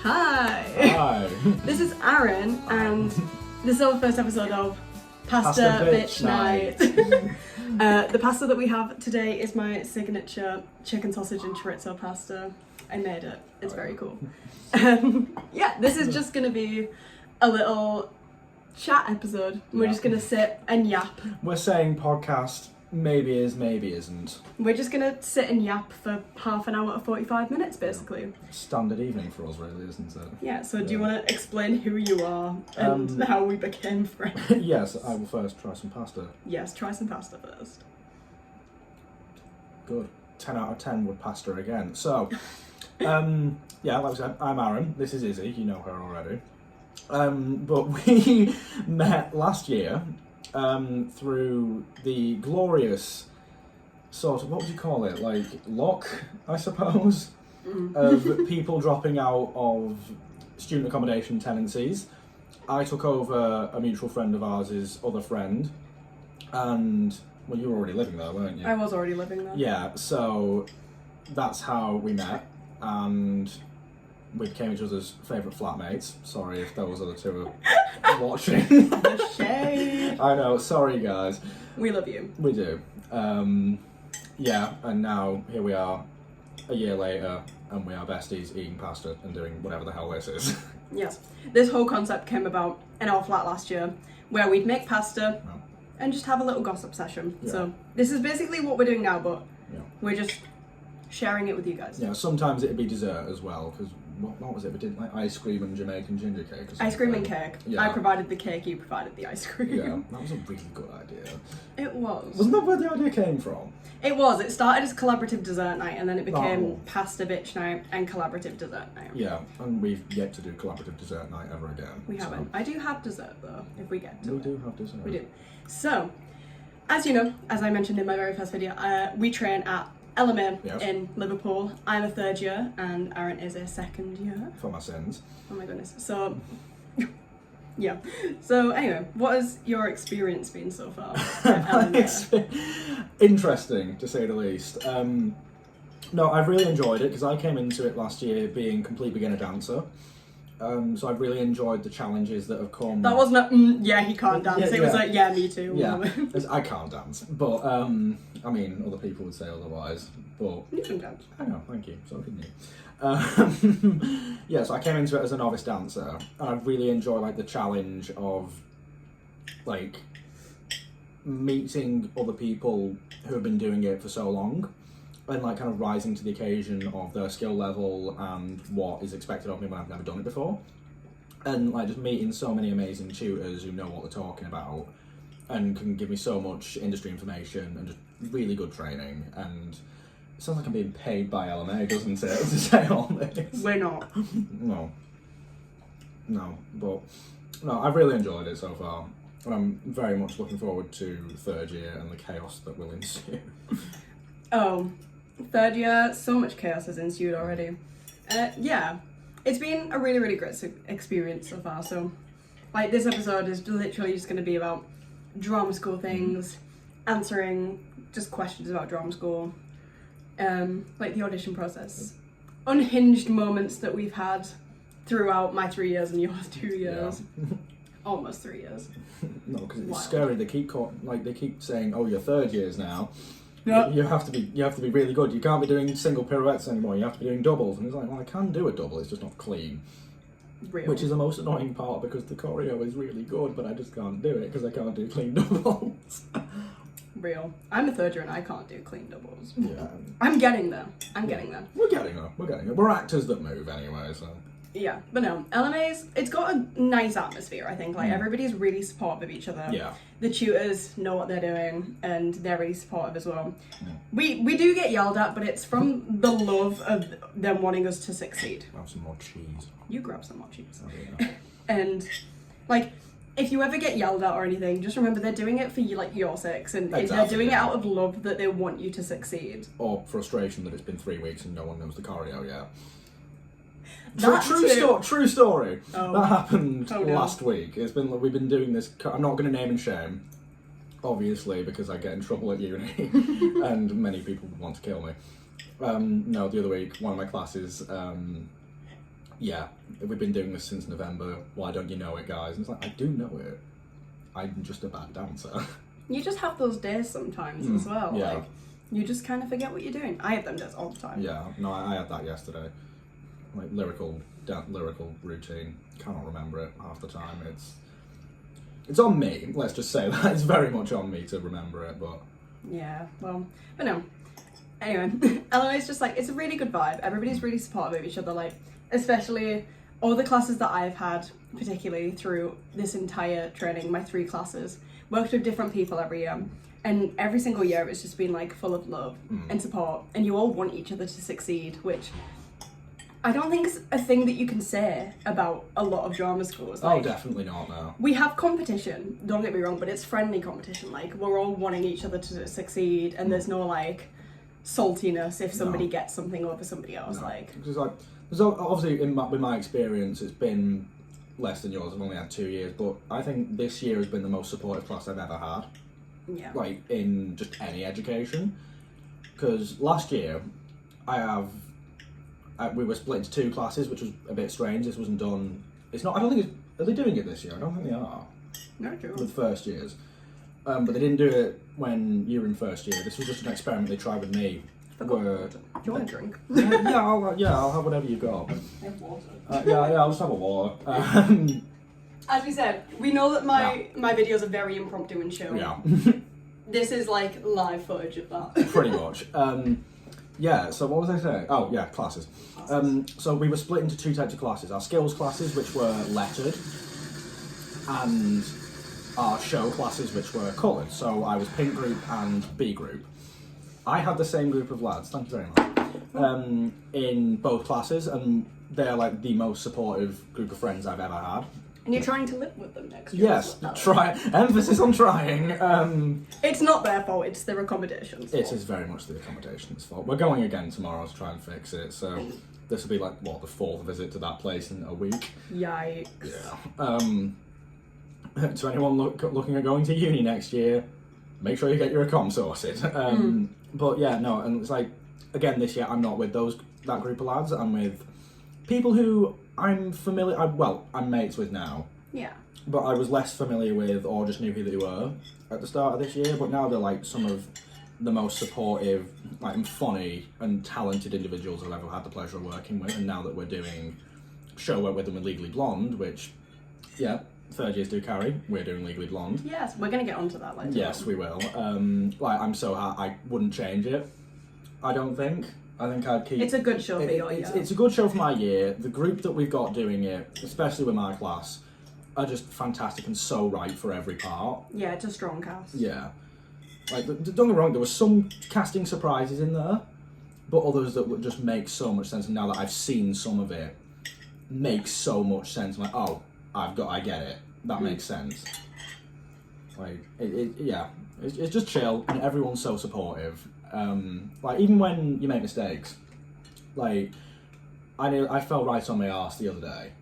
Hi! Hi! This is Aaron, and this is our first episode of Pasta Bitch Night. The pasta that we have today is my signature chicken sausage and chorizo pasta. I made it. It's very cool. Yeah, this is just going to be a little chat episode. We're just going to sit and yap. We're saying podcast maybe is, maybe isn't. We're just going to sit and yap for half an hour to 45 minutes, basically. Standard evening for us, really, isn't it? Yeah, so do you want to explain who you are and how we became friends? Yes, I will first try some pasta. Yes, try some pasta first. Good. 10 out of 10 with pasta again. So, yeah, like I said, I'm Aaron. This is Izzy. You know her already. But we met last year through the glorious sort of, what would you call it, like luck, I suppose, of people dropping out of student accommodation tenancies. I took over a mutual friend of ours' other friend, and, well, you were already living there, weren't you? I was already living there. Yeah, so that's how we met, and we became each other's favourite flatmates. Sorry if those other two are watching. The shade. I know, sorry guys. We love you. We do. Yeah, and now here we are, a year later, and we are besties eating pasta and doing whatever the hell this is. Yes. This whole concept came about in our flat last year, where we'd make pasta and just have a little gossip session. Yeah. So this is basically what we're doing now, but Yeah. we're just sharing it with you guys. Yeah, sometimes it'd be dessert as well, because what was it? We did like ice cream and Jamaican ginger cake or something. Ice cream and cake. Yeah. I provided the cake, you provided the ice cream. Yeah, that was a really good idea. It was. Wasn't that where the idea came from? It was. It started as collaborative dessert night, and then it became Oh. pasta bitch night and collaborative dessert night. Yeah, and we've yet to do collaborative dessert night ever again. We haven't. I do have dessert though, if we get to We it. do have dessert. We do. So, as you know, as I mentioned in my very first video, we train at LMA Yes. in Liverpool. I'm a third year and Aaron is a second year. For my sins. Oh my goodness. So, yeah. So anyway, what has your experience been so far at LMA? Interesting, to say the least. No, I've really enjoyed it, because I came into it last year being complete beginner dancer. So I've really enjoyed the challenges that have come. That wasn't a, yeah, he can't dance. Yeah, It was yeah. like, yeah, me too. Yeah, I can't dance, but I mean, other people would say otherwise. But You can dance. I know, thank you. So can you. Yeah, so I came into it as a novice dancer, and I really enjoy like the challenge of like meeting other people who have been doing it for so long, and like kind of rising to the occasion of their skill level and what is expected of me when I've never done it before, and like just meeting so many amazing tutors who know what they're talking about and can give me so much industry information and just really good training. And it sounds like I'm being paid by LMA, doesn't it, to say all this? We're not. No, but no, I've really enjoyed it so far, and I'm very much looking forward to third year and the chaos that will ensue. Oh, third year, so much chaos has ensued already. Yeah, it's been a really, really great experience so far. So, like, this episode is literally just going to be about drama school things, answering just questions about drama school, like the audition process, unhinged moments that we've had throughout my 3 years and yours 2 years. Yeah. Almost 3 years. No, because it's Wild. scary. They keep saying, "Oh, you're third years now. Yep. You have to be really good. You can't be doing single pirouettes anymore. You have to be doing doubles." And it's like, well, I can do a double. It's just not clean. Real. Which is the most annoying part, because the choreo is really good, but I just can't do it because I can't do clean doubles. Real. I'm a third year and I can't do clean doubles. Yeah. I'm getting there. I'm getting there. We're getting there. We're actors that move anyway, so. Yeah, but no, LMA's, it's got a nice atmosphere, I think. Like, everybody's really supportive of each other. Yeah. The tutors know what they're doing, and they're really supportive as well. Yeah. We do get yelled at, but it's from the love of them wanting us to succeed. Have some more cheese. You grab some more cheese. Oh, yeah. And, like, if you ever get yelled at or anything, just remember they're doing it for you, like, your sakes, and Exactly, they're doing it yeah. out of love that they want you to succeed. Or frustration that it's been 3 weeks and no one knows the choreo yet. That too. True story. Oh. That happened Oh, no. last week. We've been doing this. I'm not going to name and shame, obviously, because I get in trouble at uni, and many people would want to kill me. No, the other week, one of my classes yeah, we've been doing this since November. Why don't you know it, guys? And it's like, I do know it. I'm just a bad dancer. You just have those days sometimes as well. Yeah. Like, you just kind of forget what you're doing. I have them days all the time. Yeah, no, I had that yesterday. Like lyrical routine. Cannot remember it half the time. It's on me. Let's just say that it's very much on me to remember it. But yeah, well, but no. Anyway, LMA's just like, it's a really good vibe. Everybody's really supportive of each other. Like, especially all the classes that I've had, particularly through this entire training, my 3 classes, worked with different people every year. And every single year it's just been like full of love and support. And you all want each other to succeed, which I don't think is a thing that you can say about a lot of drama schools. Like, oh, definitely not, no. we have competition, don't get me wrong, but it's friendly competition. Like, we're all wanting each other to succeed, and there's no like saltiness if somebody gets something over somebody else. No. Like, Because like, so obviously with my experience, it's been less than yours. I've only had 2 years, but I think this year has been the most supportive class I've ever had. yeah. Like in just any education. Because last year, we were split into 2 classes, which was a bit strange. This wasn't done. It's not. I don't think it's. Are they doing it this year? I don't think they are. No, true. With first years, but they didn't do it when you were in first year. This was just an experiment they tried with me. Where, Do you want a drink? I'll have whatever you got. I have water. I'll just have a water. As we said, we know that my videos are very impromptu and chill. Yeah. This is like live footage of that. Pretty much. Yeah, so what was I saying? Oh, yeah, classes. So we were split into 2 types of classes. Our skills classes, which were lettered, and our show classes, which were coloured. So I was pink group and B group. I had the same group of lads, thank you very much, in both classes, and they're like the most supportive group of friends I've ever had. And you're trying to live with them next year. Yes, emphasis on trying. It's not their fault, it's their accommodations fault. It is very much the accommodations fault. We're going again tomorrow to try and fix it, so this will be like, what, the 4th visit to that place in a week? Yikes. Yeah. To anyone looking at going to uni next year, make sure you get your accom sorted. But yeah, no, and it's like, again, this year I'm not with that group of lads. I'm with people who I'm familiar. I'm mates with now. Yeah. But I was less familiar with, or just knew who they were at the start of this year. But now they're like some of the most supportive, like, and funny and talented individuals I've ever had the pleasure of working with. And now that we're doing show work with them with Legally Blonde, which, yeah, 3rd years do carry. We're doing Legally Blonde. Yes, we're gonna get onto that later. Yes, we will. Like, I'm so I wouldn't change it. I don't think. I think I'd keep. It's a good show for your year. It's a good show for my year. The group that we've got doing it, especially with my class, are just fantastic and so right for every part. Yeah, it's a strong cast. Yeah. Like, don't get me wrong, there were some casting surprises in there, but others that would just make so much sense. And now that I've seen some of it, makes so much sense. I'm like, oh, I get it. That makes sense. Like, it's just chill, and everyone's so supportive. Like, even when you make mistakes, like, I fell right on my arse the other day.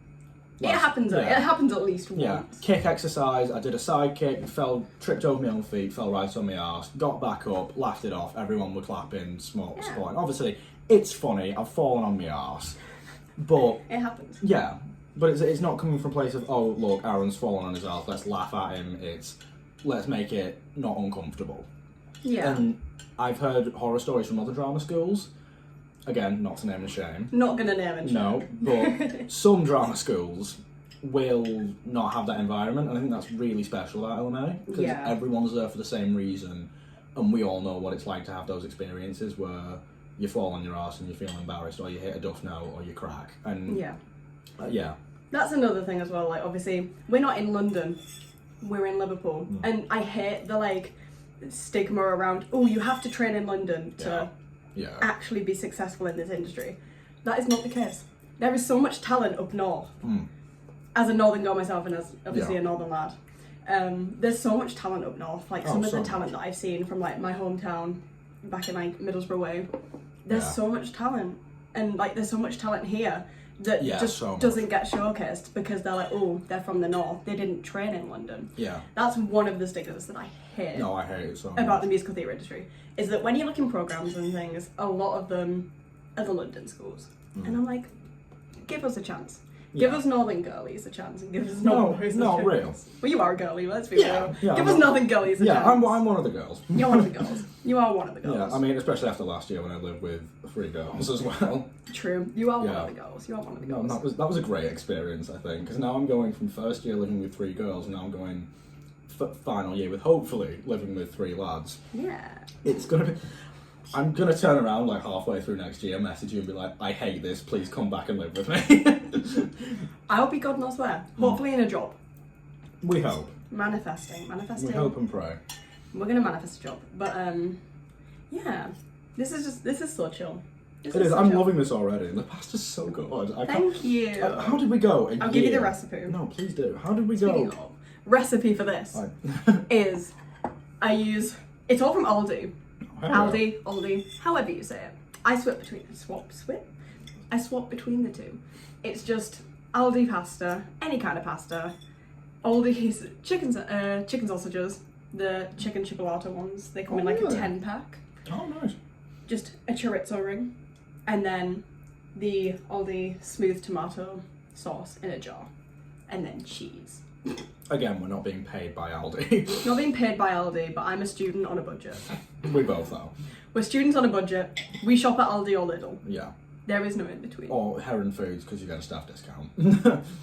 It happens. It happens at least once. Yeah, kick exercise. I did a side kick, tripped over my own feet, fell right on my arse, got back up, laughed it off. Everyone were clapping, supporting. Obviously, it's funny. I've fallen on my arse, but it happens. Yeah, but it's not coming from a place of, oh, look, Aaron's fallen on his arse. Let's laugh at him. It's let's make it not uncomfortable. Yeah. And I've heard horror stories from other drama schools. Again, not to name and shame. Not gonna name and shame. No, but some drama schools will not have that environment, and I think that's really special about LMA, because everyone's there for the same reason, and we all know what it's like to have those experiences where you fall on your arse and you feel embarrassed, or you hit a duff note, or you crack. And yeah. That's another thing as well. Like, obviously, we're not in London, we're in Liverpool, and I hate the like stigma around, oh, you have to train in London to actually be successful in this industry. That is not the case. There is so much talent up north. As a northern girl myself, and as obviously a northern lad, there's so much talent up north. Like, some of the talent that I've seen from like my hometown back in like Middlesbrough way, there's so much talent, and like there's so much talent here that just doesn't get showcased because they're like, oh, they're from the north, they didn't train in London. That's one of the stigmas that I hate. No, I hate it so much. About the musical theatre industry, is that when you look in programmes and things, a lot of them are the London schools. And I'm like, give us a chance. Yeah. Give us Northern girlies a chance and give us No, Northern boys a not chance. real. Well, you are a girly, let's be Yeah, real. yeah, Give I'm us not- Northern girlies a Yeah, chance. I'm one of the girls. You're one of the girls. You are one of the girls. Yeah, I mean, especially after last year when I lived with 3 girls as well. True. You are one Yeah. of the girls. You are one of the No, girls. that was a great experience, I think, because now I'm going from first year living with 3 girls, and now I'm going final year with hopefully living with 3 lads. Yeah. It's gonna be. I'm gonna turn around like halfway through next year, message you, and be like, "I hate this. Please come back and live with me." I'll be God knows where. Hopefully in a job. We hope. Manifesting. We hope and pray. We're gonna manifest a job. But yeah. This is so chill. It is. I'm loving this already. The pasta's so good. Thank you. How did we go? I'll give you the recipe. No, please do. How did we Speaking go? of, recipe for this is I use it's all from Aldi. Aldi, however you say it. I swap between the two. It's just Aldi pasta, any kind of pasta. Aldi's chicken sausages, the chicken chipolata ones. They come in like a 10-pack. Oh, nice. Just a chorizo ring, and then the Aldi smooth tomato sauce in a jar, and then cheese. Again, we're not being paid by Aldi. Not being paid by Aldi, but I'm a student on a budget. We both are. We're students on a budget. We shop at Aldi or Lidl. Yeah. There is no in between. Or Heron Foods, because you get a staff discount.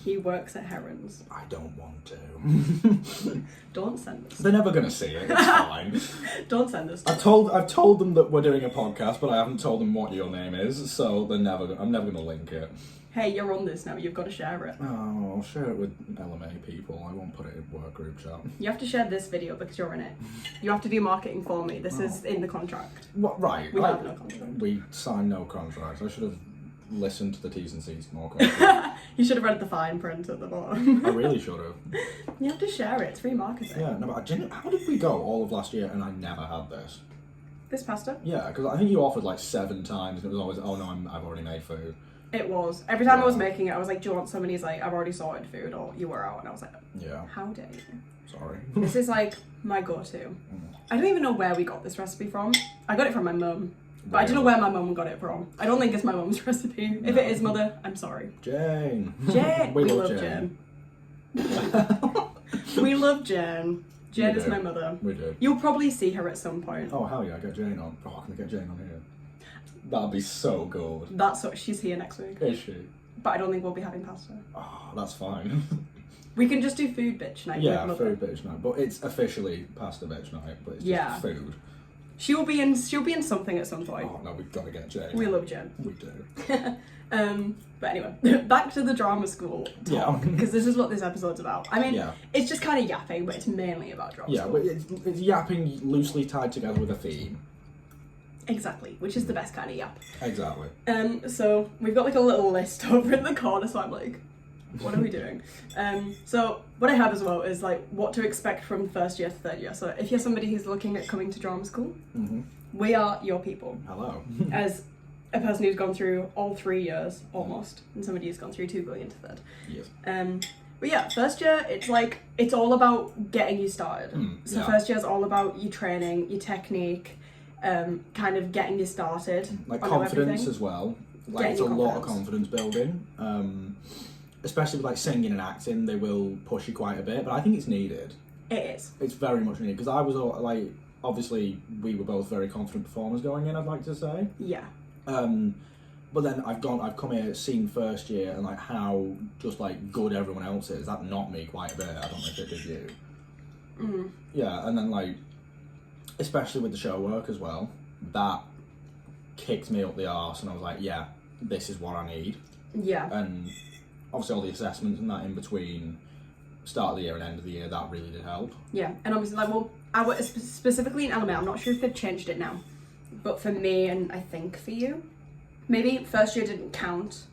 He works at Heron's. I don't want to. Don't send us. They're never gonna see it. It's fine. Don't send us. I've told them that we're doing a podcast, but I haven't told them what your name is, so I'm never gonna link it. Hey, you're on this now. You've got to share it. Oh, I'll share it with LMA people. I won't put it in work group chat. You have to share this video because you're in it. You have to do marketing for me. This is in the contract. What? Right. We have no contract. We signed no contract. I should have listened to the T's and C's more closely. You should have read the fine print at the bottom. I really should have. You have to share it. It's free marketing. Yeah, no, but how did we go all of last year and I never had this? This pasta? Yeah, because I think you offered like 7 times and it was always, oh no, I've already made food. It was. Every time I was making it, I was like, do you want some? And he's like, I've already sorted food, or you were out. And I was like, Yeah, how dare you? sorry. This is like my go-to. I don't even know where we got this recipe from. I got it from my mum. But I don't know where my mum got it from. I don't think it's my mum's recipe. If it is, mother, I'm sorry. Jane. Jane. We love Jane. We love Jen. Jen We is do. my mother. We do. You'll probably see her at some point. Oh, hell yeah, get Jane on. Oh, can I get Jane on here? That'd be so good. That's what she's here next week. Is she? But I don't think we'll be having pasta. Oh, that's fine. We can just do food bitch night. Yeah, with mother. food bitch night. But it's officially pasta bitch night, but it's just food. She'll be in something at some point. Oh, no, we've got to get Jane. We love Jen. We do. But anyway, back to the drama school talk, Yeah. because this is what this episode's about. I mean, Yeah. it's just kind of yapping, but it's mainly about drama Yeah, school. but it's yapping loosely tied together with a theme. Exactly, which is the best kind of yap. Exactly. So we've got like a little list over in the corner, so I'm like, what are we doing? So what I have as well is like what to expect from first year to third year. So if you're somebody who's looking at coming to drama school, we are your people. Hello. As a person who's gone through all 3 years almost, and somebody who's gone through 2 going into third. Yes. But yeah, first year it's all about getting you started. So yeah. first year is all about your training, your technique, kind of getting you started. Like on confidence everything. as well. Like Getting it's a your lot of confidence. confidence building. Especially with like singing and acting, they will push you quite a bit, but I think it's needed. It is. It's very much needed because I was like, obviously we were both very confident performers going in. I'd like to say. Yeah. But then I've come here, seen first year, and like how just like good everyone else is. That knocked me quite a bit. I don't know if it did you. Yeah, and then like, especially with the show work as well, that kicked me up the arse, and I was like, yeah, this is what I need. Yeah. And obviously all the assessments and that in between start of the year and end of the year, that really did help. Yeah, and obviously, like, well, specifically in LMA, I'm not sure if they've changed it now, but for me, and I think for you, maybe first year didn't count.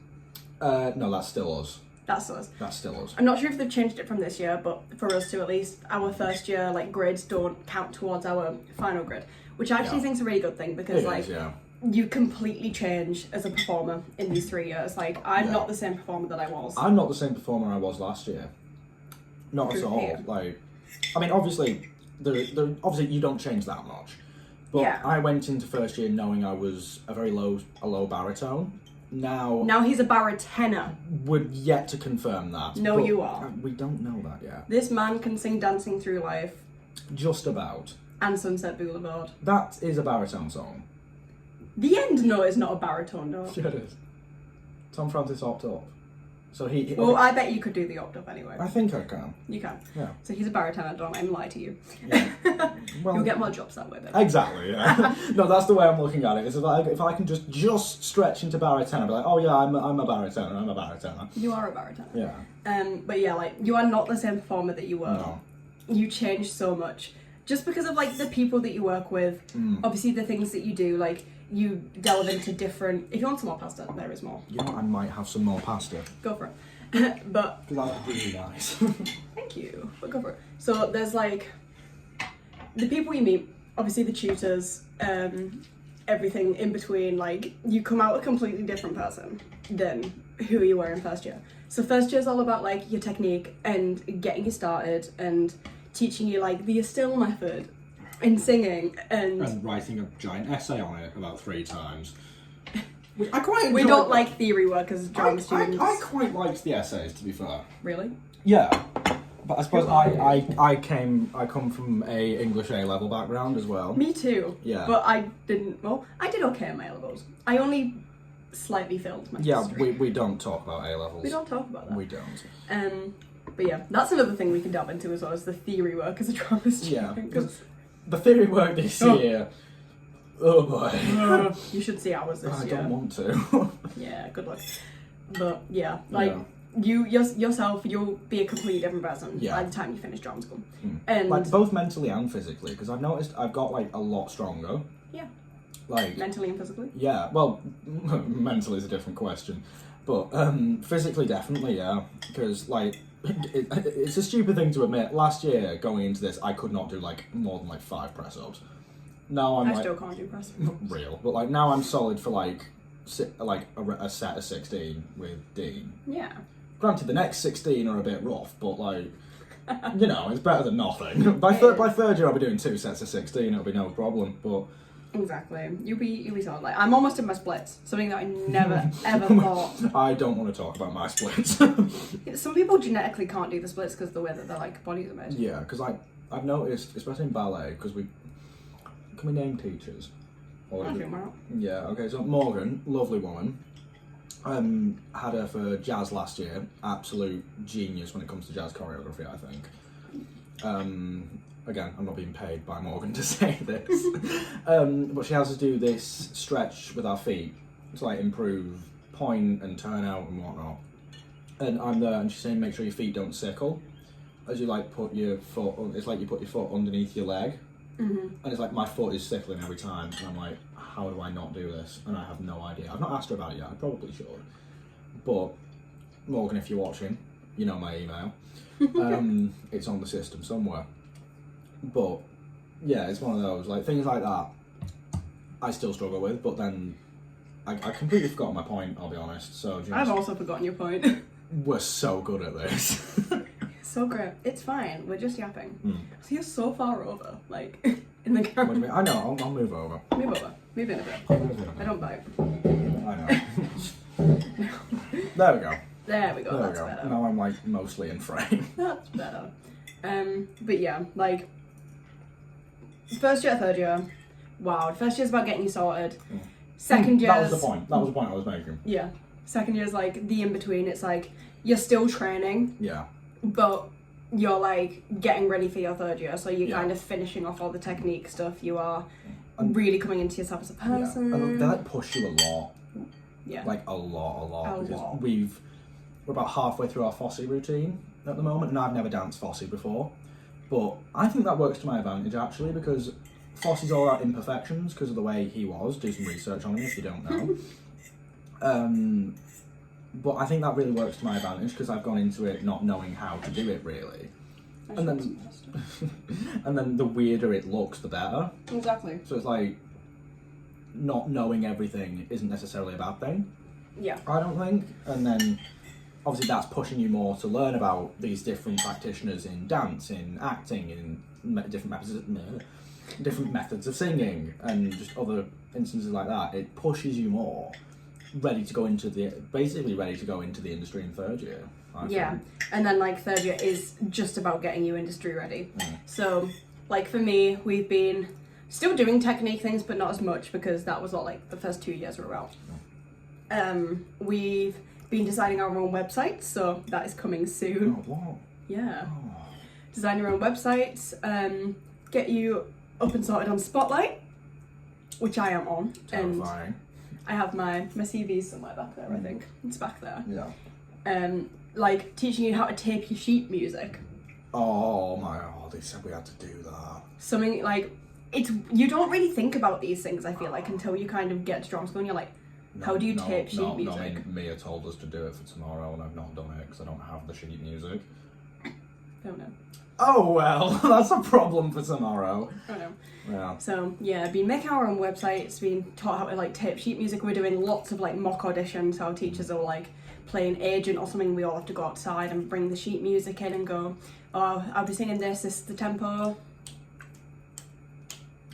No, that's still us. That's us. That's still us. I'm not sure if they've changed it from this year, but for us too, at least, our first year, like, grids don't count towards our final grid, which I actually think is a really good thing, because, It like, is, yeah. you completely change as a performer in these 3 years. Like, I'm not the same performer that I was. I'm not the same performer I was last year. Not at all. Yeah. Like, I mean, obviously, obviously you don't change that much. But Yeah. I went into first year knowing I was a low baritone, Now he's a baritona. We're yet to confirm that. No, but you are. We don't know that yet. This man can sing Dancing Through Life. Just about. And Sunset Boulevard. That is a baritone song. The end note is not a baritone note. Yeah, it is. Tom Francis opt up. So he Well, I bet you could do the opt-up anyway. I think I can. You can. Yeah. So he's a baritone, don't let him lie to you. Yeah. Well, You'll get more jobs that way then. exactly, yeah. No, that's the way I'm looking at it. Is like if I can just stretch into baritone, I'll be like, oh yeah, I'm a baritone. You are a baritone. Yeah. But yeah, like, you are not the same performer that you were. No. You changed so much. Just because of, like, the people that you work with, obviously the things that you do, like, you delve into different... If you want some more pasta, there is more. You know, I might have some more pasta. Go for it. But... Because that's really nice. Thank you. But go for it. So there's, like, the people you meet, obviously the tutors, everything in between, like, you come out a completely different person than who you were in first year. So first year is all about, like, your technique and getting you started and teaching you, like, the still method in singing and writing a giant essay on it about 3 times. I quite we don't like theory work as drama students. I quite liked the essays, to be fair. Really? Yeah. But I suppose I come from a English A-level background as well. Me too. Yeah. But I did okay in my A-levels. I only slightly failed my history. we don't talk about A-levels. We don't talk about that. We don't. But yeah, that's another thing we can delve into as well as the theory work as a drama student. Yeah, because the theory work this year, oh boy. You should see ours this I year. don't want to. Yeah, good luck. But yeah, like you yourself, you'll be a completely different person by the time you finish drama school. And like both mentally and physically, because I've noticed I've got like a lot stronger. Yeah. Like mentally and physically? Yeah, well, mentally is a different question. But physically, definitely, yeah. Because, like, it's a stupid thing to admit. Last year, going into this, I could not do, like, more than, like, 5 press-ups. Now I'm, I still can't do press-ups. Real. But, like, now I'm solid for, like a set of 16 with Dean. Yeah. Granted, the next 16 are a bit rough, but, like, you know, it's better than nothing. By third year, I'll be doing 2 sets of 16, it'll be no problem, but... Exactly. You'll be solid. Like, I'm almost in my splits. Something that I never ever thought. I don't want to talk about my splits. Some people genetically can't do the splits because of the way that their like bodies are made. Yeah, because I've noticed, especially in ballet, because can we name teachers? Or yeah. Okay. So Morgan, lovely woman. Had her for jazz last year. Absolute genius when it comes to jazz choreography, I think. Again, I'm not being paid by Morgan to say this, but she has us do this stretch with our feet to like improve point and turnout and whatnot. And I'm there, and she's saying, make sure your feet don't sickle as you like put your foot. It's like you put your foot underneath your leg, and it's like my foot is sickling every time, and I'm like, how do I not do this? And I have no idea. I've not asked her about it yet. I probably should. But Morgan, if you're watching, you know my email. It's on the system somewhere. But yeah, it's one of those like things like that I still struggle with, but then I completely forgot my point, I'll be honest. So I've also forgotten your point. We're so good at this. So great. It's fine. We're just yapping. So you're so far over, like in the camera. What do you mean? I know, I'll move over. Move over. Move in a bit. I don't bite. I know. There we go. There we go. That's better. Now I'm like mostly in frame. That's better. But yeah, like first year, third year, wow. First year's about getting you sorted. Second year. That was the point. That was the point I was making. Yeah. Second year's like the in between. It's like you're still training. Yeah. But you're like getting ready for your third year, so you're kind of finishing off all the technique stuff. You are really coming into yourself as a person. Yeah. And they like push you a lot. Yeah. Like a lot. We're about halfway through our Fosse routine at the moment, and I've never danced Fosse before. But I think that works to my advantage actually, because Fosse's all about imperfections because of the way he was. Do some research on him if you don't know. But I think that really works to my advantage because I've gone into it not knowing how to do it really. And then the weirder it looks, the better. Exactly. So it's like not knowing everything isn't necessarily a bad thing. Yeah. I don't think. And then obviously that's pushing you more to learn about these different practitioners in dance, in acting, in different methods of singing, and just other instances like that. It pushes you more ready to go into the industry in third year. I Yeah, think. and then like third year is just about getting you industry ready. So like for me, we've been still doing technique things, but not as much because that was what like the first 2 years were about. We've been designing our own websites, so that is coming soon. Oh, what? Yeah. Oh. Design your own websites, get you up and sorted on Spotlight, which I am on. Terrifying. And I have my CV somewhere back there, I think. It's back there. Yeah. Like teaching you how to tape your sheet music. Oh my god, they said we had to do that. Something like, you don't really think about these things, I feel like, until you kind of get to drama school and you're like, how do you tape sheet music? No, Mia told us to do it for tomorrow and I've not done it because I don't have the sheet music. Don't know. Oh well, that's a problem for tomorrow. I know. Yeah. So yeah, been making our own websites, been taught how to like tape sheet music. We're doing lots of like mock auditions. Our teachers are like playing agent or something. We all have to go outside and bring the sheet music in and go, oh, I'll be singing this is the tempo.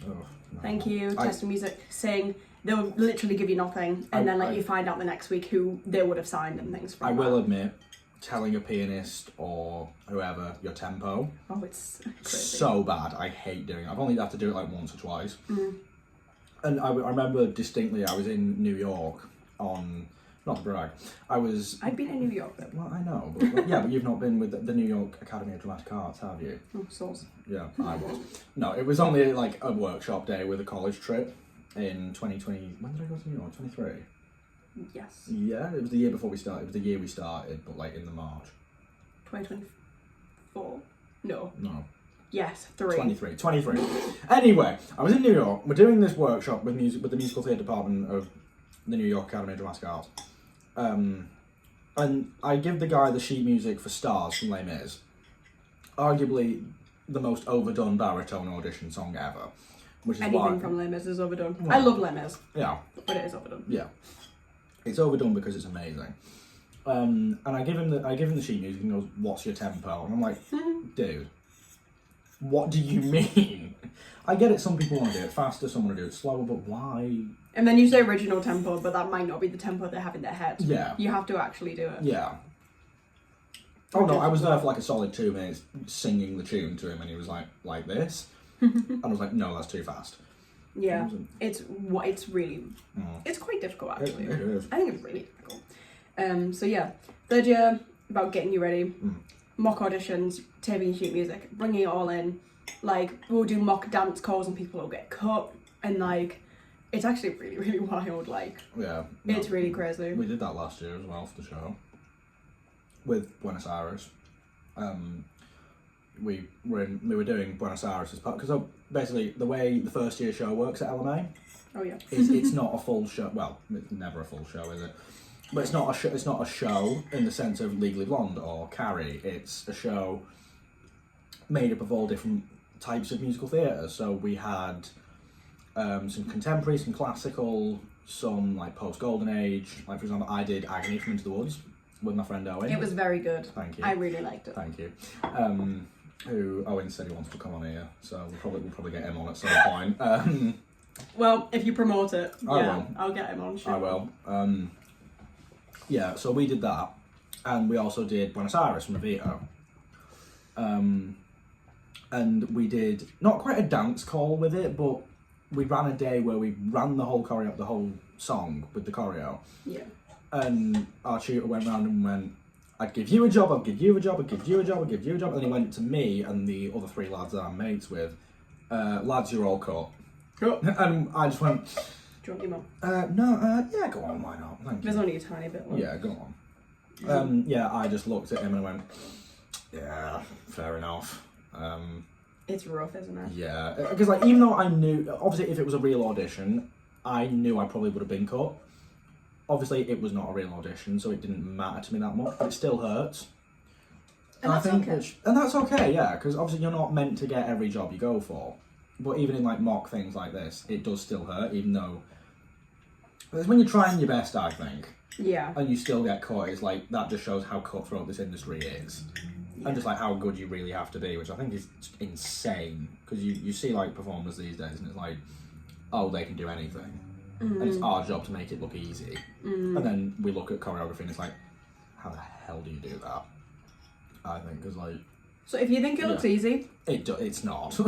Oh, no. Thank you. Testing music, sing. They'll literally give you nothing, and then you find out the next week who they would have signed and things. From I will admit, telling a pianist or whoever your tempo. Oh, it's crazy. So bad. I hate doing it. I've only had to do it like once or twice. And I remember distinctly, I was in New York on, not to brag, I've been in New York though. Well, I know, but yeah, but you've not been with the New York Academy of Dramatic Arts, have you? Oh, sauce. Yeah, I was. No, it was only like a workshop day with a college trip in 2020. When did I go to New York? 23? Yes. Yeah, it was the year before we started. It was the year we started, but like in the March. 2024? No. No. Yes, 3. 23. Anyway, I was in New York. We're doing this workshop with the musical theatre department of the New York Academy of Dramatic Arts. And I give the guy the sheet music for Stars from Les Mis. Arguably the most overdone baritone audition song ever. Which is Anything why, from Les Mis is overdone. Well, I love Les Mis, yeah, but it is overdone. yeah. It's overdone because it's amazing. And I give him the sheet music and he goes, "What's your tempo?" And I'm like, dude, what do you mean? I get it, some people want to do it faster, some want to do it slower, but why? And then you say original tempo, but that might not be the tempo they have in their head. Yeah. You have to actually do it. Yeah. Oh no, I was there for like a solid 2 minutes singing the tune to him and he was like this. And I was like, no, that's too fast. Yeah. It's really, it's quite difficult actually. It is. I think it's really difficult. So yeah, third year, about getting you ready. Mock auditions, taping sheet music, bringing it all in. Like, we'll do mock dance calls and people will get cut. And like, it's actually really, really wild. Like, yeah, it's really crazy. We did that last year as well for the show. With Buenos Aires. We were doing Buenos Aires as part, because basically the way the first year show works at LMA, oh yeah, it's not a full show. Well, it's never a full show, is it? But it's not a show in the sense of Legally Blonde or Carrie. It's a show made up of all different types of musical theatre. So we had some contemporary, some classical, some like post Golden Age. Like for example, I did Agony from Into the Woods with my friend Owen. it was very good. Thank you. I really liked it. Thank you. Who Owen said he wants to come on here, so we'll probably get him on at some point. Well, if you promote it, I yeah, will. I'll get him on. Sure. I will. Yeah, so we did that, and we also did Buenos Aires from Vito. And we did not quite a dance call with it, but we ran a day where we ran the whole choreo, the whole song with the choreo. Yeah. And our tutor went round and went, "I'd give you a job, I'd give you a job, I'd give you a job, I'd give you a job." And then he went to me and the other 3 lads that I'm mates with, "Lads, you're all cut." And I just went, Do you want any more? "No, yeah, go on, why not? Thank you." There's only a tiny bit left. Yeah, go on. Yeah, I just looked at him and went, "Yeah, fair enough." It's rough, isn't it? Yeah, because like even though I knew, obviously if it was a real audition, I knew I probably would have been cut. Obviously it was not a real audition, so it didn't matter to me that much, but it still hurts. And that's okay. And that's okay, yeah, because obviously you're not meant to get every job you go for. But even in like mock things like this, it does still hurt, even though it's when you're trying your best, I think. Yeah. And you still get caught. It's like that just shows how cutthroat this industry is. Yeah. And just like how good you really have to be, which I think is just insane. Because you see like performers these days and it's like, oh, they can do anything. and it's our job to make it look easy. And then we look at choreography and it's like, how the hell do you do that? I think, because like... So if you think it looks easy... It's not.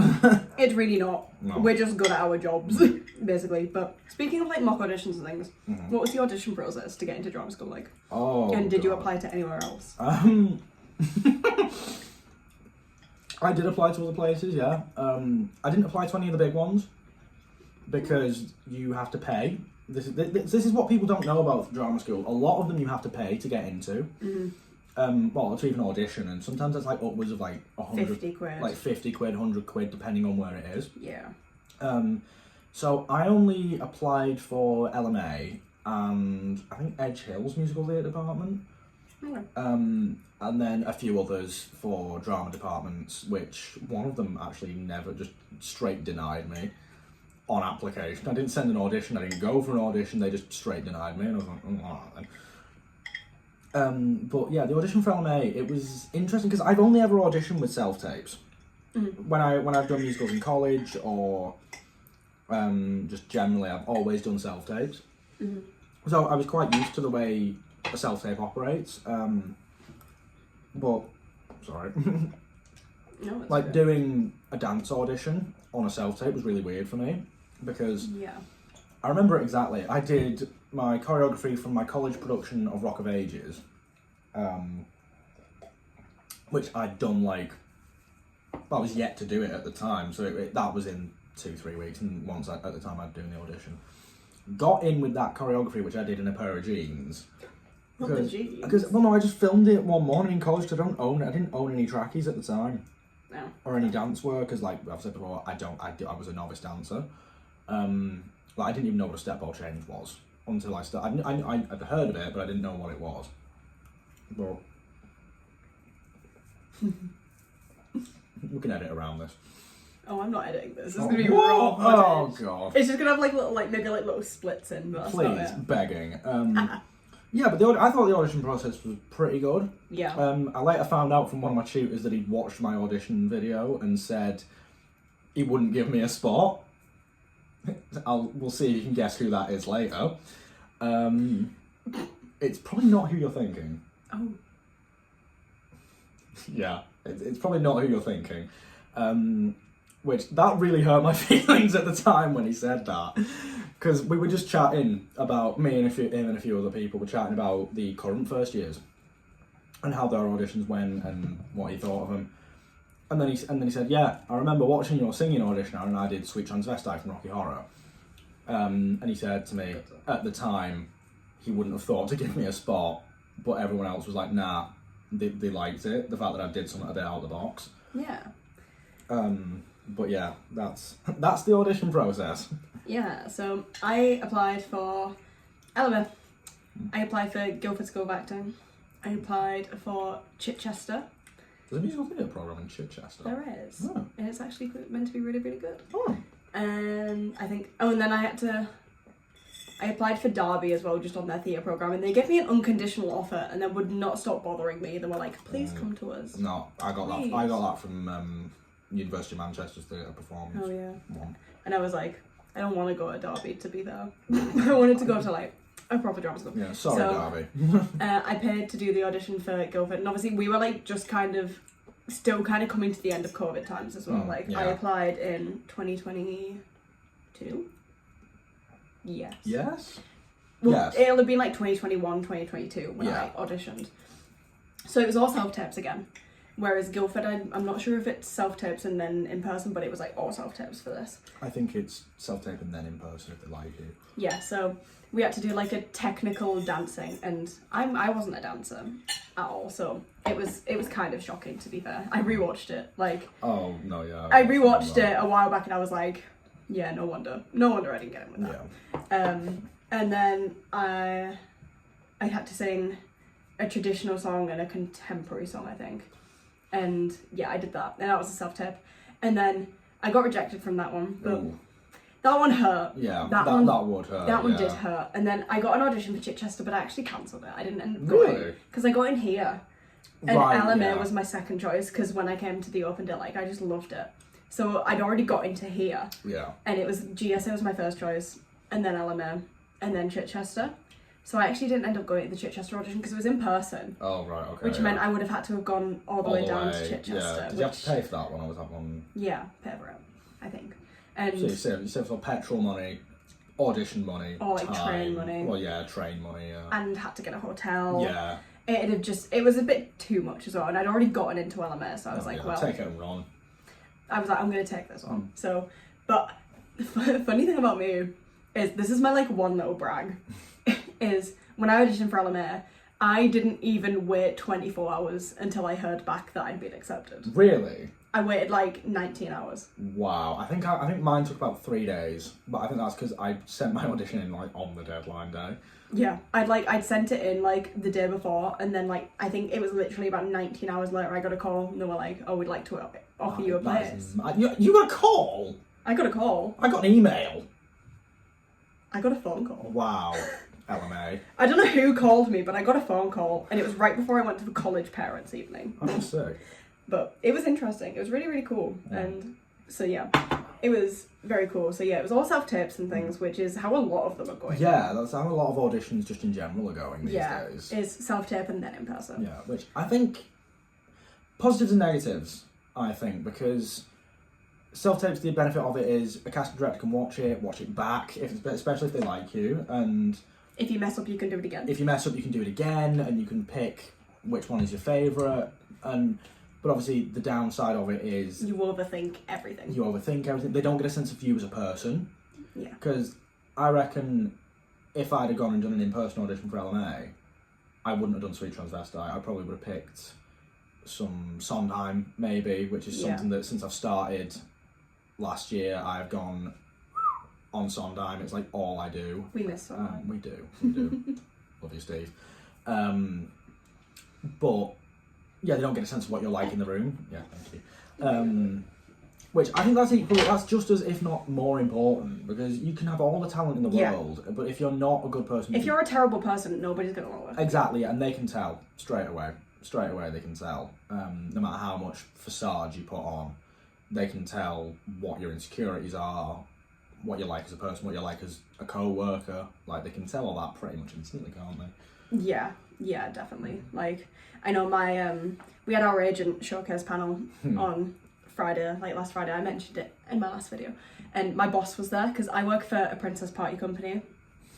It's really not. No. We're just good at our jobs, basically. But speaking of like mock auditions and things, what was the audition process to get into drama school like? Oh, and did you apply to anywhere else? I did apply to other places, yeah. I didn't apply to any of the big ones because you have to pay. This is what people don't know about drama school. A lot of them you have to pay to get into. Well, to even audition, and sometimes it's like upwards of like 100, 50 quid. like 50 quid, 100 quid, depending on where it is. Yeah. So I only applied for LMA and I think Edge Hill's musical theatre department. Okay. And then a few others for drama departments, which one of them actually never, just straight denied me on application. I didn't send an audition, I didn't go for an audition, they just straight denied me, and I was like, oh, all right then. But yeah, the audition for LMA, it was interesting because I've only ever auditioned with self-tapes. When I've done musicals in college or just generally, I've always done self-tapes. So I was quite used to the way a self-tape operates. But, sorry. No, like good. doing a dance audition on a self-tape was really weird for me because Yeah. I remember it exactly. I did my choreography from my college production of Rock of Ages, which I'd done I was yet to do it at the time, so that was in 2-3 weeks, and once at the time I'd done the audition. Got in with that choreography, which I did in a pair of jeans. Because I just filmed it one morning in college. I didn't own any trackies at the time, No. or any dance work. Because like I've said before, I was a novice dancer. I didn't even know what a step ball change was until I started. I'd heard of it, but I didn't know what it was. But we can edit around this. Oh, I'm not editing this. This is gonna be raw footage. Oh god! It's just gonna have maybe little splits in, but that's not Please, it. begging. Yeah, but I thought the audition process was pretty good. Yeah. I later found out from one of my tutors that he'd watched my audition video and said he wouldn't give me a spot. We'll see if you can guess who that is later. It's probably not who you're thinking. Oh. Yeah, it's probably not who you're thinking. Which, that really hurt my feelings at the time when he said that. Because we were just chatting about, him and a few other people were chatting about the current first years and how their auditions went and what he thought of them. And then he said, yeah, I remember watching your singing audition, and I did Sweet Transvestite from Rocky Horror. And he said to me, at the time, he wouldn't have thought to give me a spot, but everyone else was like, nah, they liked it, the fact that I did something a bit out of the box. Yeah. But yeah, that's the audition process. Yeah, so I applied for Elba. I applied for Guildford School of Acting. I applied for Chichester. There's a musical theatre programme in Chichester. There is. Oh. And it's actually meant to be really, really good. Oh. And I think... Oh, and then I applied for Derby as well, just on their theatre programme, and they gave me an unconditional offer and they would not stop bothering me. They were like, please come to us. No, I got Please. that. I got that from University of Manchester's theatre performance. Oh, yeah. One. And I was like, I don't want to go to Derby to be there. I wanted to go to a proper drama school. Yeah, sorry, Derby. I paid to do the audition for Guildford, and obviously we were just still coming to the end of COVID times as well. Yeah. I applied in 2022. Yes. Yes? Well, Yes. it'll have been 2021, 2022 when I auditioned. So it was all self-tapes again. Whereas Guildford, I'm not sure if it's self-tapes and then in person, but it was all self-tapes for this. I think it's self-tape and then in person if they like you. Yeah, so we had to do a technical dancing, and I wasn't a dancer at all, so it was kind of shocking, to be fair. I rewatched it, Oh, no, yeah. I rewatched it a while back and I was like, yeah, no wonder I didn't get in with that. Yeah. And then I had to sing a traditional song and a contemporary song, I think. And yeah, I did that, and that was a self-tape. And then I got rejected from that one, but Ooh. that one hurt. Yeah, that would hurt. That one yeah. did hurt. And then I got an audition for Chichester, but I actually cancelled it. I didn't end up Really? going because I got in here, and Right, LMA yeah. was my second choice because when I came to the open day, I just loved it. So I'd already got into here, Yeah. and it was GSA was my first choice, and then LMA, and then Chichester. So I actually didn't end up going to the Chichester audition because it was in person. Oh, right, okay. Which meant I would have had to have gone all the way down to Chichester. Yeah. Did you have to pay for that one, or was that one? Yeah, pay for it, I think. And so you saved for petrol money, audition money, or like time. train money. Well, yeah, train money, yeah. And had to get a hotel. Yeah. It was a bit too much as well, and I'd already gotten into LMS, so I was like, well, take it and run. I was like, I'm gonna take this one. So, but funny thing about me is this is my like one little brag, is when I auditioned for LMA, I didn't even wait 24 hours until I heard back that I'd been accepted. Really? I waited like 19 hours. Wow. I think mine took about 3 days, but I think that's because I sent my audition in like on the deadline day. Yeah, I'd sent it in like the day before, and then like I think it was literally about 19 hours later I got a call, and they were like, "Oh, we'd like to offer you a place." You got a call? I got a call. I got an email. I got a phone call. Wow. LMA. I don't know who called me, but I got a phone call, and it was right before I went to the college parents' evening. Oh, that's sick. But it was interesting. It was really, really cool. Yeah. And so, yeah, it was very cool. So, yeah, it was all self-tapes and things, which is how a lot of them are going. Yeah, that's how a lot of auditions just in general are going these days. Yeah, is self-tape and then in person. Yeah, which I think, positives and negatives, I think, because self-tapes, the benefit of it is a casting director can watch it back, especially if they like you, and if you mess up, you can do it again. If you mess up, you can do it again, and you can pick which one is your favourite, but obviously the downside of it is you overthink everything. They don't get a sense of you as a person. Yeah. Because I reckon if I'd have gone and done an in-person audition for LMA, I wouldn't have done Sweet Transvestite. I probably would have picked some Sondheim, maybe, which is something that since I've started last year, I've gone on Sondheim. It's like all I do. We miss Sondheim. We do. Love you, Steve. But yeah, they don't get a sense of what you're like in the room. Yeah, thank you. Which I think that's just as, if not more important, because you can have all the talent in the world, but if you're not a good person... If you're a terrible person, nobody's going to want to. Exactly, and they can tell straight away. Straight away they can tell. No matter how much facade you put on, they can tell what your insecurities are, what you're like as a person, what you're like as a co-worker. Like, they can tell all that pretty much instantly, can't they? Yeah, definitely. Like, I know we had our agent showcase panel on Friday, like last Friday. I mentioned it in my last video, and my boss was there because I work for a princess party company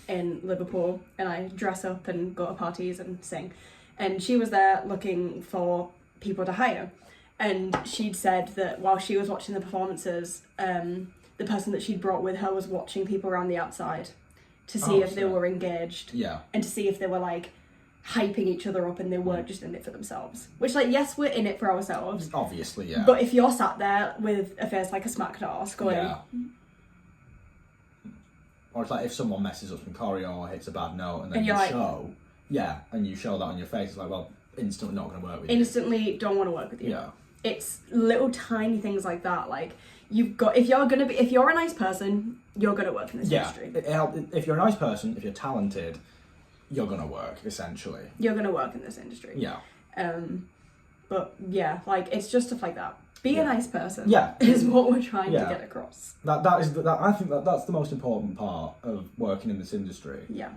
in Liverpool, and I dress up and go to parties and sing, and she was there looking for people to hire, and she'd said that while she was watching the performances, the person that she'd brought with her was watching people around the outside to see if they were engaged, and to see if they were like hyping each other up and they weren't just in it for themselves. Which, like, yes, we're in it for ourselves. Obviously, yeah. But if you're sat there with a face like a smacked arse going... Yeah. Or it's like if someone messes up some choreo or hits a bad note and then you show... Yeah, and you show that on your face, it's like, well, instantly not going to work with you. Instantly don't want to work with you. Yeah. It's little tiny things like that, like... You've got if you're a nice person, you're gonna work in this industry. If you're a nice person, if you're talented, you're gonna work, essentially. You're gonna work in this industry. Yeah. But yeah, like, it's just stuff like that. Be a nice person. Yeah. Is what we're trying to get across. I think that's the most important part of working in this industry. Yeah.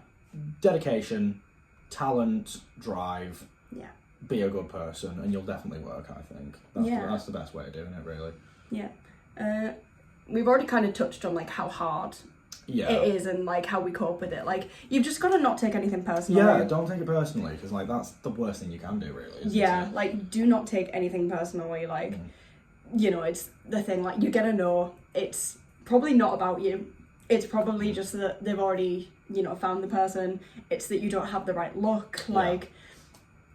Dedication, talent, drive. Yeah. Be a good person, and you'll definitely work. I think that's the best way of doing it, really. Yeah. We've already kind of touched on like how hard it is and like how we cope with it. Like, you've just got to not take anything personally. Yeah, don't take it personally, because like that's the worst thing you can do, really. Isn't it? Like, do not take anything personally. Like, you know, it's the thing. Like, you get a no. It's probably not about you. It's probably just that they've already, you know, found the person. It's that you don't have the right look. Like.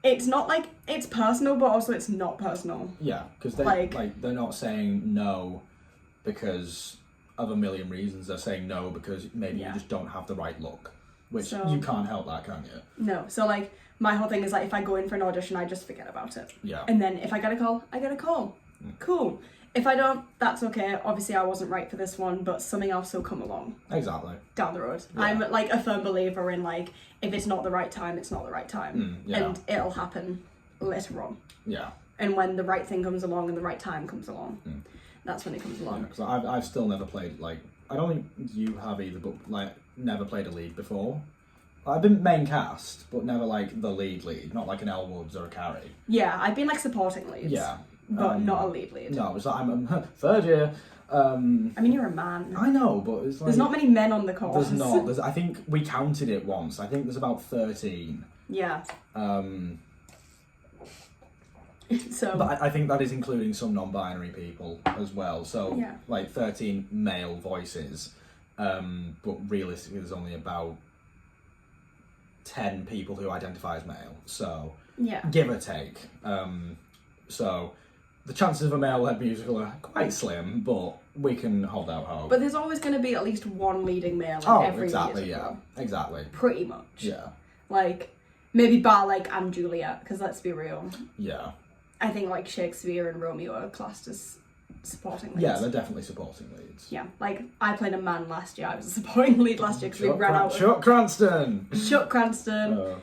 It's not like it's personal, but also it's not personal. Yeah, because they're not saying no because of a million reasons. They're saying no because maybe you just don't have the right look, which you can't help that, can you? No. So like, my whole thing is like, if I go in for an audition, I just forget about it. Yeah. And then if I get a call, I get a call. Cool. If I don't, that's okay. Obviously, I wasn't right for this one, but something else will come along. Exactly. Down the road. Yeah. I'm like a firm believer in like, if it's not the right time, it's not the right time. And it'll happen later on. Yeah. And when the right thing comes along and the right time comes along, that's when it comes along. Because I've still never played, like, I don't think you have either, but like, never played a lead before. I've been main cast, but never like the lead, not like an Elle Woods or a Carrie. Yeah, I've been like supporting leads. Yeah. But not a lead. No, it's like I'm third year. I mean, you're a man. I know, but it's like... There's not many men on the course. There's not. I think we counted it once. I think there's about 13. Yeah. So... But I think that is including some non-binary people as well. So, yeah. like 13 male voices. But realistically, there's only about 10 people who identify as male. So, yeah. Give or take. So, the chances of a male-led musical are quite slim, but we can hold out hope. But there's always going to be at least one leading male in every exactly, musical. Yeah, exactly. Pretty much. Yeah. Like, maybe bar like and Juliet, because let's be real. Yeah. I think like Shakespeare and Romeo are classed as supporting leads. Yeah, they're definitely supporting leads. Yeah, like I played a man last year. I was a supporting lead last year because we ran out. Chuck Cranston. Chuck Cranston.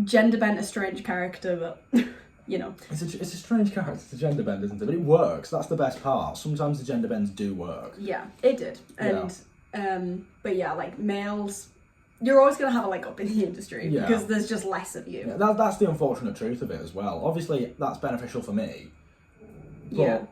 Gender bent, a strange character, but you know. It's a strange character. It's a gender bend, isn't it? But it works. That's the best part. Sometimes the gender bends do work. Yeah, it did. And but yeah, like males, you're always gonna have a leg up in the industry because there's just less of you. Yeah, that's the unfortunate truth of it as well. Obviously, that's beneficial for me. But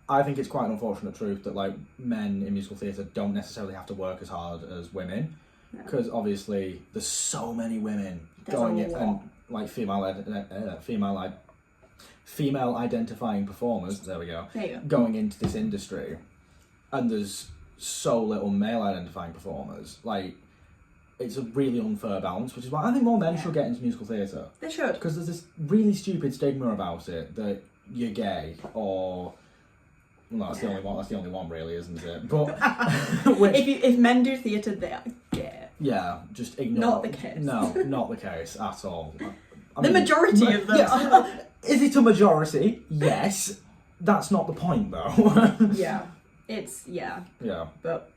I think it's quite an unfortunate truth that like men in musical theatre don't necessarily have to work as hard as women, because obviously there's so many women going in and like female identifying performers. There we go. There you go. Going into this industry, and there's so little male identifying performers. Like, it's a really unfair balance, which is why I think more men should get into musical theatre. They should, because there's this really stupid stigma about it that you're gay or. Well, that's the only one. That's the only one, really, isn't it? But if men do theatre, they are gay. Yeah, just ignore. Not the case. No, not the case at all. The majority of them. Yeah, is it a majority? Yes. That's not the point, though. Yeah, yeah. But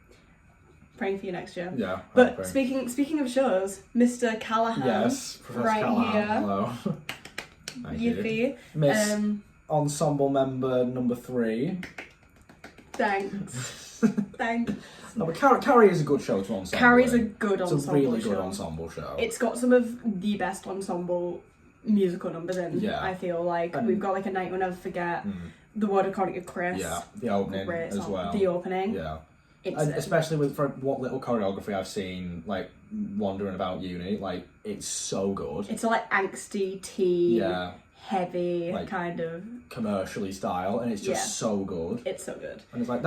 praying for you next year. Yeah. But speaking of shows, Mr. Callahan. Yes, Professor right Callahan. here. Hello. Thank you. Yippee. Miss Ensemble member number 3. Thanks. Thanks. No, but Carrie is a good show to ensemble. Carrie's a good ensemble show. It's a really good ensemble show. It's got some of the best ensemble musical numbers in. Yeah. I feel like we've got like A Night We'll Never Forget, The Word According to Chris. Yeah, the opening as well. The opening. Yeah. And especially for what little choreography I've seen, like wandering about uni, like it's so good. It's a like angsty teen, heavy like, kind of commercially style, and it's just so good. It's so good. And it's like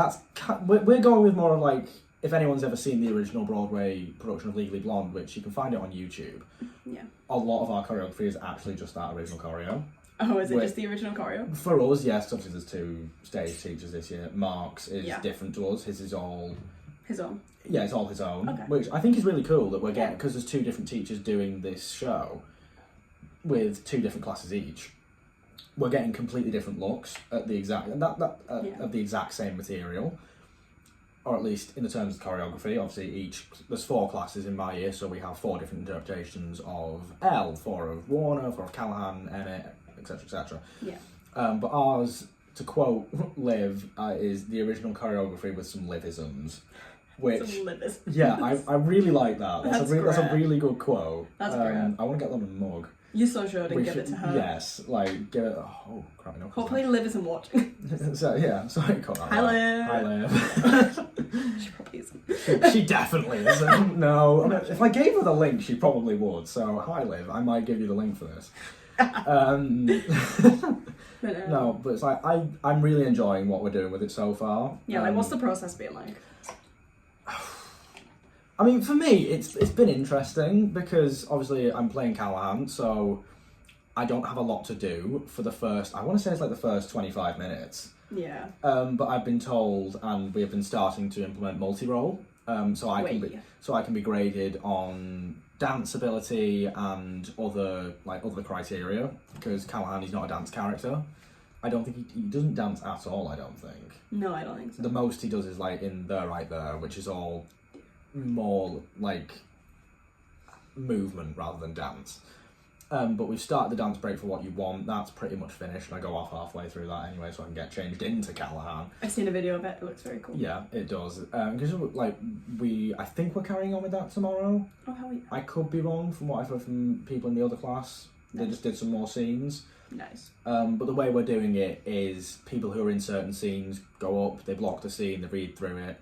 we're going with more of like, if anyone's ever seen the original Broadway production of Legally Blonde, which you can find it on YouTube. Yeah. A lot of our choreography is actually just that original choreo. Oh, is it just the original choreo? For us, yes. Obviously, there's 2 stage teachers this year. Mark's is different to us. His is all his own. Yeah, it's all his own, okay. Which I think is really cool that we're getting, because there's 2 different teachers doing this show with 2 different classes each. We're getting completely different looks at the exact of the exact same material, or at least in the terms of choreography. Obviously, there's 4 classes in my year, so we have 4 different interpretations of Elle, 4 of Warner, 4 of Callahan, Emmett, etc., etc. Yeah. But ours, to quote Liv, is the original choreography with some Livisms. Which, yeah, I really like that. That's a really good quote. That's great. I want to get them a mug. You so sure didn't give it to her. Yes, like give it. Oh crap! No. Hopefully, Liv isn't watching. So yeah, sorry, cut that. Hi, Liv. Hi, Liv. She probably isn't. She definitely isn't. No, if I gave her the link, she probably would. So hi, Liv. I might give you the link for this. No, but it's like I'm really enjoying what we're doing with it so far. Yeah, like what's the process been like? I mean, for me, it's been interesting because obviously I'm playing Callahan, so I don't have a lot to do for the first. I want to say it's like the first 25 minutes. Yeah. But I've been told, and we have been starting to implement multi-role. So I can be graded on dance ability and other criteria, because Callahan is not a dance character. I don't think he doesn't dance at all. I don't think. No, I don't think so. The most he does is like in There Right There, which is all more like movement rather than dance. But we've started the dance break for What You Want. That's pretty much finished. I go off halfway through that anyway, so I can get changed into Callahan. I've seen a video of it. It looks very cool. Yeah, it does. Because I think we're carrying on with that tomorrow. Oh, how are you? I could be wrong from what I've heard from people in the other class. They just did some more scenes. Nice. But the way we're doing it is people who are in certain scenes go up, they block the scene, they read through it,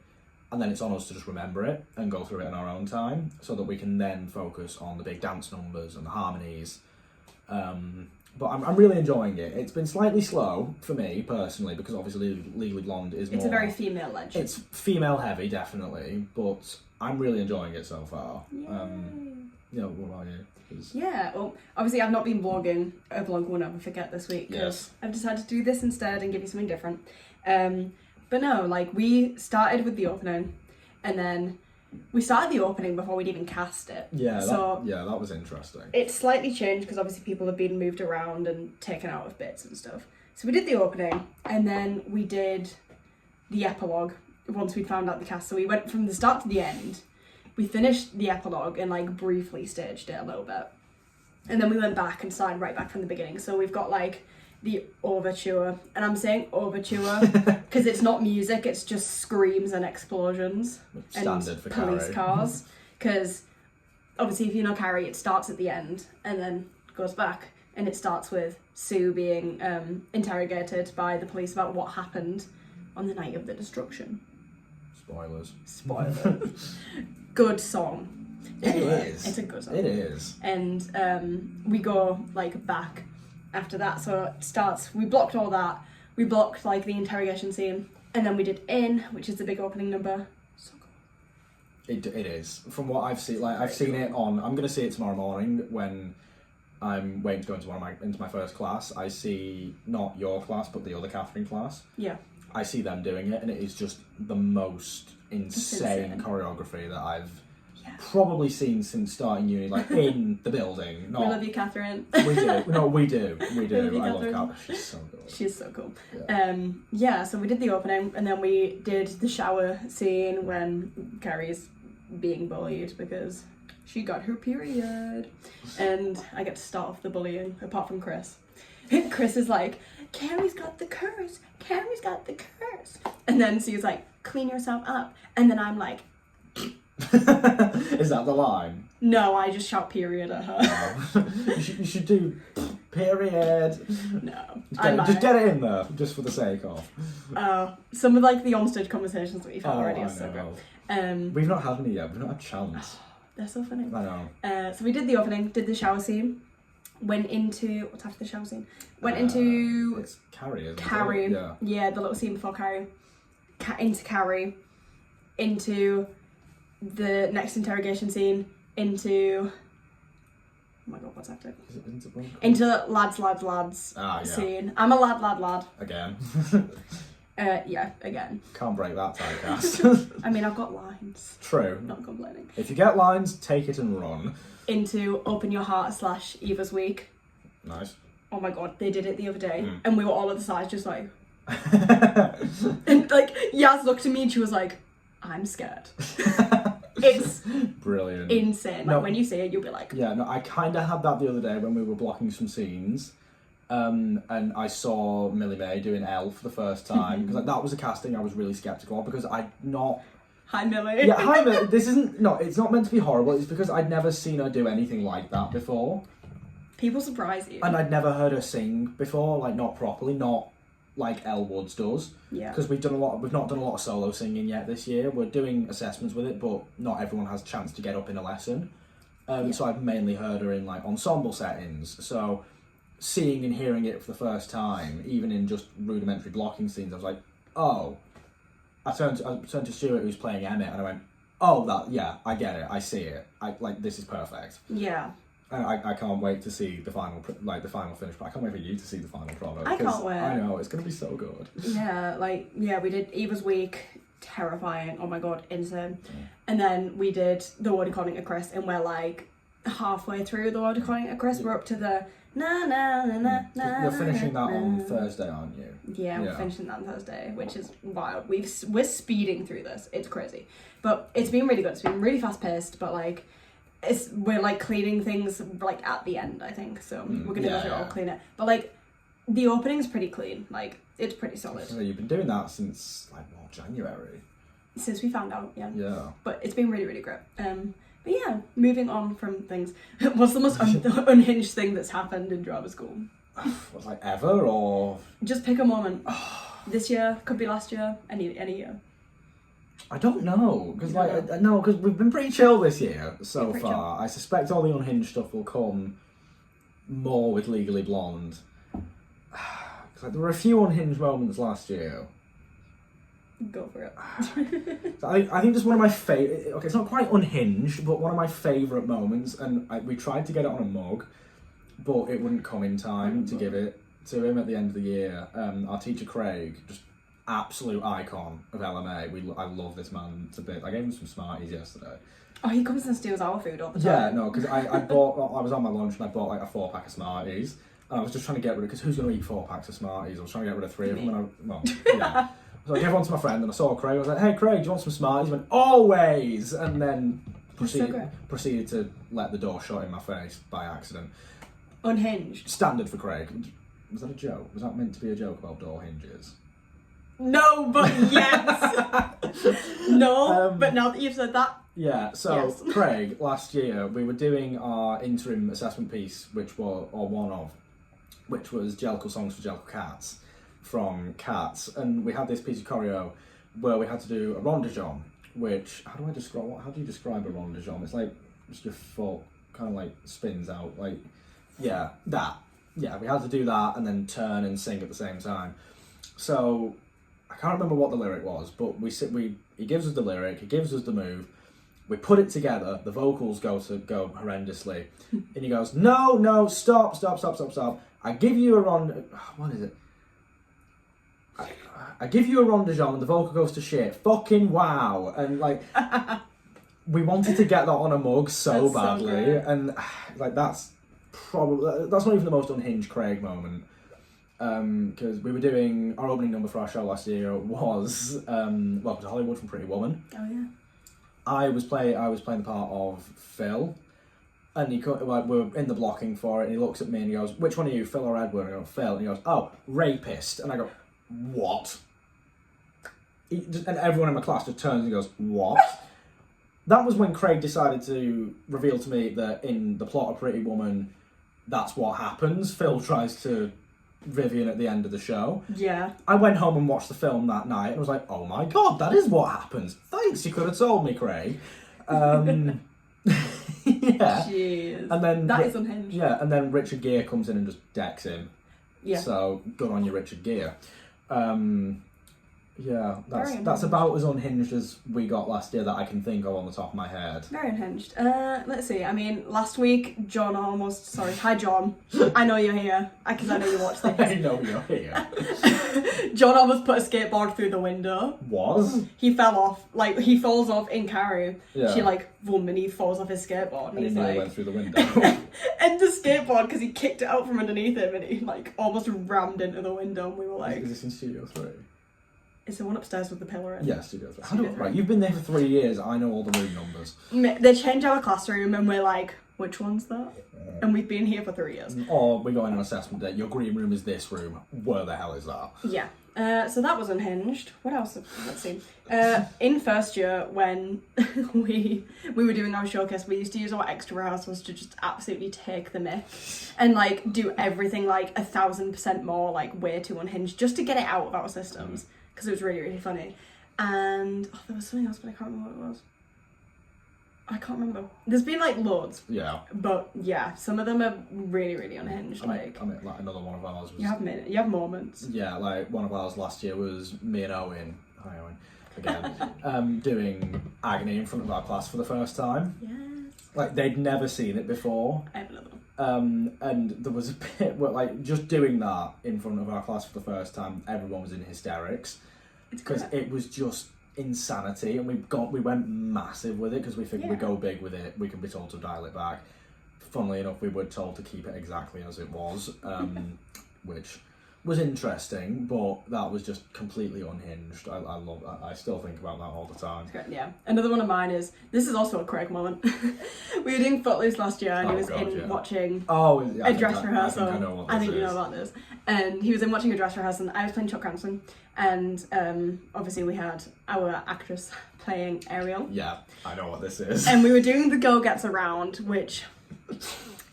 and then it's on us to just remember it and go through it in our own time, so that we can then focus on the big dance numbers and the harmonies. But I'm really enjoying it. It's been slightly slow for me personally, because obviously Legally Blonde is more... It's a very female-led show. It's female heavy, definitely, but I'm really enjoying it so far. Yay. What about you? Yeah, well, obviously I've not been vlogging a vlog We'll Never Forget this week, because I've decided to do this instead and give you something different. But no, like, we started with the opening, and then we started the opening before we'd even cast it. Yeah, so that was interesting. It's slightly changed, because obviously people have been moved around and taken out of bits and stuff. So we did the opening, and then we did the epilogue once we found out the cast. So we went from the start to the end. We finished the epilogue and like briefly staged it a little bit. And then we went back and started right back from the beginning. So we've got like the overture, and I'm saying overture because it's not music, it's just screams and explosions. Standard and for police Carrie. cars. Because obviously if you know Carrie, it starts at the end and then goes back, and it starts with Sue being interrogated by the police about what happened on the night of the destruction. Spoilers. Good song. It is. It's a good song. It is. And we go like back after that. So it starts, we blocked all that. We blocked like the interrogation scene. And then we did In, which is the big opening number. So good. It is. From what I've seen, like I've seen it on, I'm going to see it tomorrow morning when I'm waiting to go into my first class. I see not your class, but the other Catherine class. Yeah. I see them doing it, and it is just the most insane choreography that I've probably seen since starting uni, like in the building. Not, we love you, Catherine. We do. No, we do. We do. Love you, I love Catherine. Catherine. She's so good. She's so cool. Yeah. So we did the opening, and then we did the shower scene when Carrie's being bullied because she got her period. And I get to start off the bullying, apart from Chris. Chris is like, Carrie's got the curse. Carrie's got the curse. And then Sue's like, clean yourself up. And then I'm like... Is that the line? No, I just shout period at her. You should do period. No. Just get it in there, just for the sake of. Some of like the onstage conversations that we've had already I are so know. good. We've not had any yet. We've not had a chance. They're so funny. I know. So we did the opening, did the shower scene, went into... What's after the shower scene? Went into... It's Carrie, isn't Carrie. it? Yeah, the little scene before Carrie. Into Carrie. Into the next interrogation scene. Into... Oh my god, what's after it? Is it into Bunker? Into lads scene. I'm a lad. Again. Yeah, again. Can't break that typecast. I mean, I've got lines. True. Not complaining. If you get lines, take it and run. Into Open Your Heart / Eva's Week. Nice. Oh my god, they did it the other day, and we were all at the sides just like... and like, Yaz looked at me and she was like, I'm scared. It's brilliant. Insane. Like, when you see it, you'll be like... Yeah, no, I kind of had that the other day when we were blocking some scenes. And I saw Millie May doing Elle for the first time, because that was a casting I was really sceptical of, because I'd not... Hi, Millie. Yeah, hi, Millie. This isn't... No, it's not meant to be horrible. It's because I'd never seen her do anything like that before. People surprise you. And I'd never heard her sing before, like, not properly, not like Elle Woods does. Yeah. Because we've not done a lot of solo singing yet this year. We're doing assessments with it, but not everyone has a chance to get up in a lesson. So I've mainly heard her in, like, ensemble settings. So... seeing and hearing it for the first time, even in just rudimentary blocking scenes, I was like, oh. I turned to Stuart, who's playing Emmett, and I went, oh, I get it, I see it. This is perfect. Yeah. I can't wait to see the final finish, but I can't wait for you to see the final product. I can't wait. I know, it's going to be so good. Yeah, we did Eva's Week, terrifying, oh my god, insane. Yeah. And then we did the Word According to Chris, and we're like halfway through the Word According to Chris, we're up to the na na na na na. You're finishing that on Thursday, aren't you? Yeah, we're finishing that on Thursday, which is wild. We're speeding through this. It's crazy, but it's been really good. It's been really fast paced, but like we're like cleaning things like at the end, I think. So we're gonna go through it all, clean it. But like the opening's pretty clean. Like it's pretty solid. So you've been doing that since like what, January? Since we found out, yeah. Yeah. But it's been really, really great. But yeah, moving on from things. What's the most unhinged thing that's happened in drama school? What, like ever, or just pick a moment. This year, could be last year, any year. I don't know, because because we've been pretty chill this year so far. Chill. I suspect all the unhinged stuff will come more with Legally Blonde. Like, there were a few unhinged moments last year. Go for it. I think just one of my favourite... Okay, it's not quite unhinged, but one of my favourite moments, and we tried to get it on a mug, but it wouldn't come in time to give it to him at the end of the year. Our teacher, Craig, just absolute icon of LMA. I love this man to bits. I gave him some Smarties yesterday. Oh, he comes and steals our food all the time. Yeah, no, because I was on my lunch and I bought like a 4-pack of Smarties. And I was just trying to get rid of, because who's going to eat 4 packs of Smarties? I was trying to get rid of 3 of them. And so I gave one to my friend and I saw Craig. I was like, hey Craig, do you want some Smarties? He went, always! And then proceeded to let the door shut in my face by accident. Unhinged. Standard for Craig. Was that a joke? Was that meant to be a joke about door hinges? No, but yes! No, but now that you've said that. Yeah, so yes. Craig, last year, we were doing our interim assessment piece, which was Jellicle Songs for Jellicle Cats, from Cats, and we had this piece of choreo where we had to do a rondajon, which, how do you describe a rondajon? It's like, just your foot kind of like spins out, like, yeah, that. Yeah, we had to do that and then turn and sing at the same time. So, I can't remember what the lyric was, but he gives us the lyric, he gives us the move, we put it together, the vocals go horrendously, and he goes, no, stop. I give you a what is it? I give you a rondajon and the vocal goes to shit. Fucking wow. And like, we wanted to get that on a mug so badly. And like, that's not even the most unhinged Craig moment. Because we were doing, our opening number for our show last year was Welcome to Hollywood from Pretty Woman. Oh yeah. I was playing the part of Phil. And we were in the blocking for it, and he looks at me and he goes, which one are you, Phil or Edward? And I go, Phil. And he goes, oh, rapist. And I go, what? And everyone in my class just turns and goes, what? That was when Craig decided to reveal to me that in the plot of Pretty Woman, that's what happens. Phil tries to Vivian at the end of the show. Yeah. I went home and watched the film that night and was like, oh my god, that is what happens. Thanks, you could have told me, Craig. Yeah. Jeez. And then that is unhinged. Yeah, and then Richard Gere comes in and just decks him. Yeah. So good on you, Richard Gere. Yeah, that's about as unhinged as we got last year that I can think of on the top of my head. Very unhinged. Let's see. I mean, last week, hi John. I know you're here. Because I know you watched this. I know you're here. John almost put a skateboard through the window. Was? He fell off. Like, he falls off in Carrie. Yeah. She, and he falls off his skateboard. And he's he went through the window. And the skateboard, because he kicked it out from underneath him and he, almost rammed into the window. And we were like... Is this in Studio 3? It's the one upstairs with the pillar in. Yeah, Studio 3. Right, you've been there for 3 years. I know all the room numbers. They change our classroom and we're like, which one's that? And we've been here for 3 years. Or we go in an assessment day. Your green room is this room. Where the hell is that? Yeah. So that was unhinged. What else? Let's see. In first year, when we were doing our showcase, we used to use our extra rehearsals to just absolutely take the mick and do everything 1,000% more way too unhinged just to get it out of our systems because it was really, really funny. And there was something else, but I can't remember what it was. I can't remember. There's been loads. Yeah. But yeah, some of them are really, really unhinged. I mean, another one of ours was... You have moments. Yeah, one of ours last year was me and Owen. Hi Owen. Again. Doing Agony in front of our class for the first time. Yes. They'd never seen it before. I have another one. And there was a bit where just doing that in front of our class for the first time, everyone was in hysterics. Because it was just insanity, and we went massive with it because we think we go big with it, we can be told to dial it back. Funnily enough, we were told to keep it exactly as it was, which was interesting, but that was just completely unhinged. I still think about that all the time. Yeah. Another one of mine is, this is also a Craig moment. We were doing Footloose last year and he was watching a dress rehearsal. I think you know about this. And he was in watching a dress rehearsal and I was playing Chuck Ransom. And obviously we had our actress playing Ariel. Yeah, I know what this is. And we were doing The Girl Gets Around, which,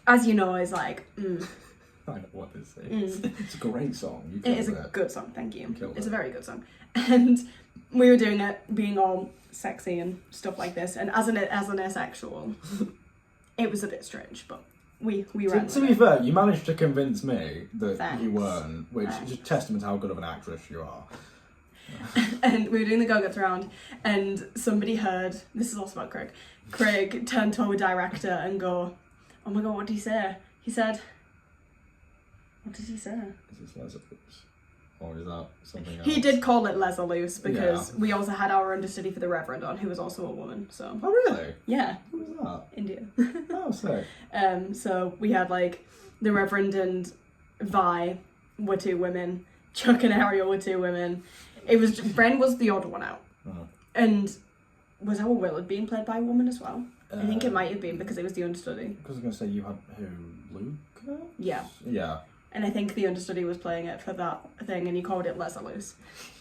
as you know, is like... I know what this is. It's a great song. It is a good song, thank you. It's a very good song. And we were doing it being all sexy and stuff like this. And as an asexual, it was a bit strange, but we ran To be fair, you managed to convince me that Thanks. you weren't, which is a testament to how good of an actress you are. And we were doing The Girl Gets Around, and somebody heard, this is also about Craig, Craig turned to a director and go, oh my god, what did he say? He said... What did he say? Is this Les Loose? Or is that something else? He did call it Les Loose because we also had our understudy for the Reverend on, who was also a woman. So. Oh really? Yeah. Who was that? India. Oh, sick. So we had like the Reverend and Vi were 2 women. Chuck and Ariel were 2 women. It was Bren was the odd one out. Oh. And was our Willard being played by a woman as well? I think it might have been because it was the understudy. Because I was going to say you had who? Luca? Yeah. Yeah. And I think the understudy was playing it for that thing, and he called it Les Loose.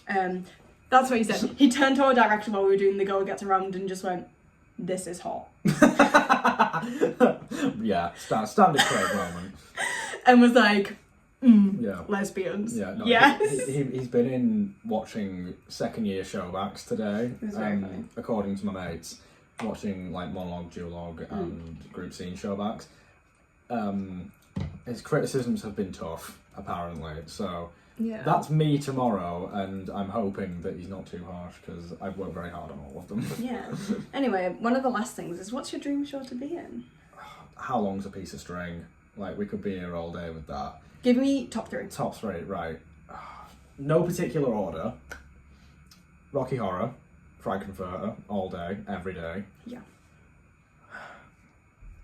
That's what he said. He turned to our director while we were doing The Girl Gets Around and just went, "This is hot." Yeah, standard Craig moment. And was like, yeah, lesbians. Yeah, no, yes. He's been in watching second year showbacks today. It was very funny. According to my mates, watching like monologue, duologue, and group scene showbacks. His criticisms have been tough, apparently. So that's me tomorrow, and I'm hoping that he's not too harsh because I've worked very hard on all of them. Yeah. Anyway, one of the last things is, what's your dream show to be in? How long's a piece of string? Like, we could be here all day with that. Give me top 3. Top 3, right. No particular order. Rocky Horror, Frankfurter, all day, every day. Yeah.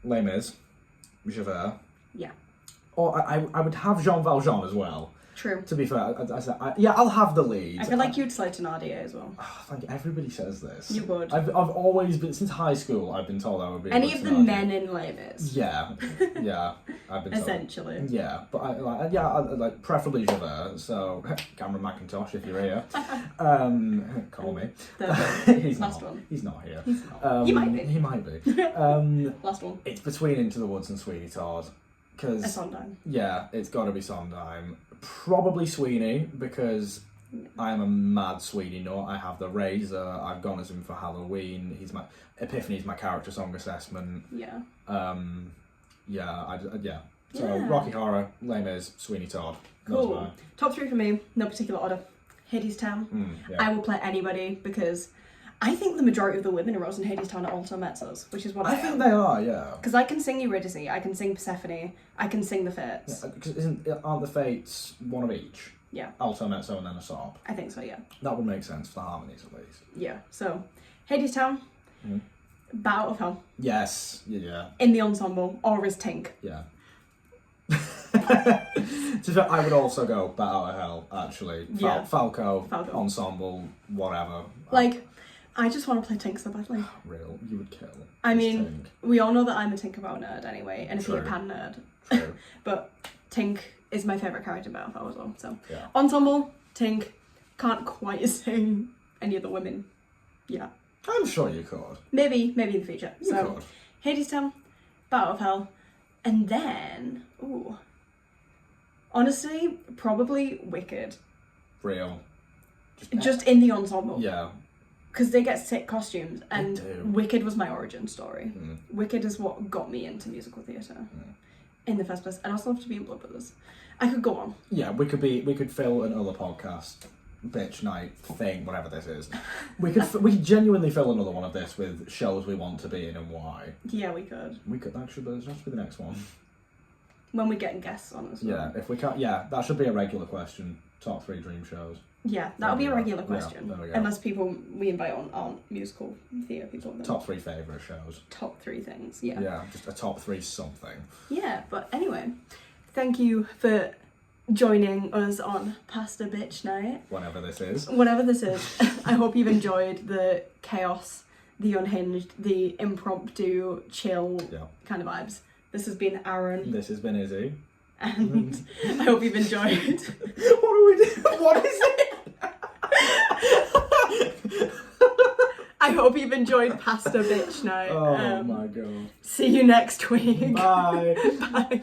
Les Mis, Javert. Yeah. Or I would have Jean Valjean as well. True. To be fair, I'll have the lead. I feel like you'd slide to Nadia as well. Oh, thank you. Everybody says this. You would. I've always been, since high school, I've been told I would be. Any of the men in Les Mis. Yeah, I've been told. Essentially. Yeah, but I like preferably Javert. So Cameron McIntosh, if you're here, call me. He's Last not. one. He's not here. He's not. He might be. He might be. Last one. It's between Into the Woods and Sweeney Todd. A Sondheim. Yeah, it's got to be Sondheim. Probably Sweeney, because I am a mad Sweeney nut. I have the razor. I've gone as him for Halloween. Epiphany's my character song assessment. Yeah. So Rocky Horror, Les Mis, Sweeney Todd. Cool. Top 3 for me, no particular order. Hadestown. I will play anybody because I think the majority of the women in Rose and Hadestown are also mezzos, which is what I think they are, yeah. Because I can sing Eurydice, I can sing Persephone, I can sing the Fates. Yeah, aren't the Fates one of each? Yeah. Alto, mezzo, and then a sop. I think so, yeah. That would make sense for the harmonies, at least. Yeah. So, Hadestown, Bat Out of Hell. Yes. Yeah. In the ensemble, or as Tink. Yeah. I would also go Bat Out of Hell, actually. Falco, ensemble, whatever. Like, I just want to play Tink so badly. Real, you would kill. I mean, we all know that I'm a Tinkerbell nerd anyway, and a Peter Pan nerd. True. But Tink is my favourite character in Battle as well. So ensemble, Tink, can't quite sing any of the women. Yeah. I'm sure you could. Maybe in the future. You could. Hadestown, Battle of Hell, and then honestly, probably Wicked. Real. Just in the ensemble. Yeah. Because they get sick costumes, and They do. Wicked was my origin story. Wicked is what got me into musical theatre in the first place, and I also love to be in Blood Brothers. I could go on. Yeah, we could fill another podcast, bitch night thing, whatever this is. We could genuinely fill another one of this with shows we want to be in and why. Yeah, we could. That should be the next one. When we're getting guests on as well. Yeah, if we can't. Yeah, that should be a regular question. Top 3 dream shows. Yeah, that'll be a regular question. Yeah, there we go. Unless people we invite on aren't musical theatre people. Then. Top 3 favourite shows. Top 3 things, yeah. Yeah, just a top 3 something. Yeah, but anyway, thank you for joining us on Pasta Bitch Night. Whatever this is. Whatever this is. I hope you've enjoyed the chaos, the unhinged, the impromptu, chill kind of vibes. This has been Aaron. This has been Izzy. And I hope you've enjoyed. What are we doing? What is it? I hope you've enjoyed Pasta Bitch Night. Oh my god. See you next week. Bye. Bye.